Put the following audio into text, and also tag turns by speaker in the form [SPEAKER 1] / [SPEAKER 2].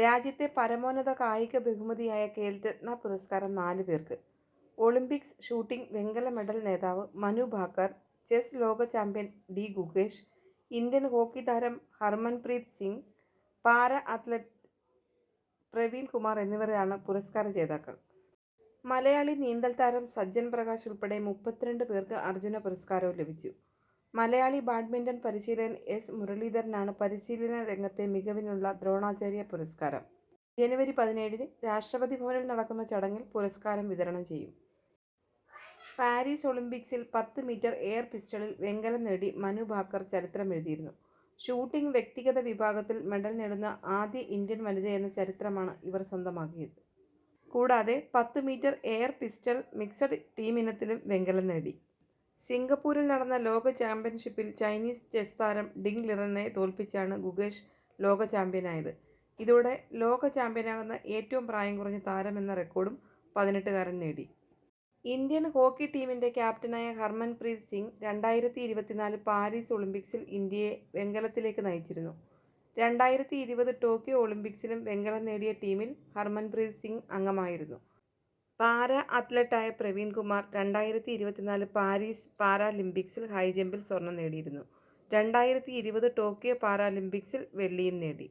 [SPEAKER 1] രാജ്യത്തെ പരമോന്നത കായിക ബഹുമതിയായ ഖേൽരത്ന പുരസ്കാരം 4 പേർക്ക്. ഒളിമ്പിക്സ് ഷൂട്ടിംഗ് വെങ്കല മെഡൽ നേതാവ് മനു ഭാക്കർ, ചെസ് ലോക champion D Gukesh, Indian hockey താരം ഹർമൻപ്രീത് സിംഗ്, പാരാ അത്ലറ്റ് പ്രവീൺ കുമാർ എന്നിവരാണ് പുരസ്കാര ജേതാക്കൾ. മലയാളി നീന്തൽ താരം സജ്ജൻ പ്രകാശ് ഉൾപ്പെടെ 32 പേർക്ക് അർജുന പുരസ്കാരവും ലഭിച്ചു. മലയാളി ബാഡ്മിന്റൺ പരിശീലകൻ എസ് മുരളീധരനാണ് പരിശീലന രംഗത്തെ മികവിനുള്ള ദ്രോണാചാര്യ പുരസ്കാരം. ജനുവരി 17-ന് രാഷ്ട്രപതി ഭവനിൽ നടക്കുന്ന ചടങ്ങിൽ പുരസ്കാരം വിതരണം ചെയ്യും. പാരീസ് ഒളിമ്പിക്സിൽ 10 മീറ്റർ എയർ പിസ്റ്റളിൽ വെങ്കലം നേടി മനു ഭാക്കർ ചരിത്രമെഴുതിയിരുന്നു. ഷൂട്ടിംഗ് വ്യക്തിഗത വിഭാഗത്തിൽ മെഡൽ നേടുന്ന ആദ്യ ഇന്ത്യൻ വനിതയെന്ന ചരിത്രമാണ് ഇവർ സ്വന്തമാക്കിയത്. കൂടാതെ 10 മീറ്റർ എയർ പിസ്റ്റൾ മിക്സഡ് ടീമിനത്തിലും വെങ്കലം നേടി. സിംഗപ്പൂരിൽ നടന്ന ലോക ചാമ്പ്യൻഷിപ്പിൽ ചൈനീസ് ചെസ് താരം ഡിങ് ലിറനെ തോൽപ്പിച്ചാണ് ഗുകേഷ് ലോക ചാമ്പ്യനായത്. ഇതോടെ ലോക ചാമ്പ്യനാകുന്ന ഏറ്റവും പ്രായം കുറഞ്ഞ താരമെന്ന റെക്കോർഡും 18കാരൻ നേടി. ഇന്ത്യൻ ഹോക്കി ടീമിന്റെ ക്യാപ്റ്റനായ ഹർമൻപ്രീത് സിംഗ് 2024 പാരീസ് ഒളിമ്പിക്സിൽ ഇന്ത്യയെ വെങ്കലത്തിലേക്ക് നയിച്ചിരുന്നു. 2020 ടോക്കിയോ ഒളിമ്പിക്സിലും വെങ്കലം നേടിയ ടീമിൽ ഹർമൻപ്രീത് സിംഗ് അംഗമായിരുന്നു. പാരാ അത്ലറ്റായ പ്രവീൺ കുമാർ 2024 പാരീസ് പാരാലിമ്പിക്സിൽ ഹൈജമ്പിൽ സ്വർണം നേടിയിരുന്നു. 2020 ടോക്കിയോ പാരാലിമ്പിക്സിൽ വെള്ളിയും നേടി.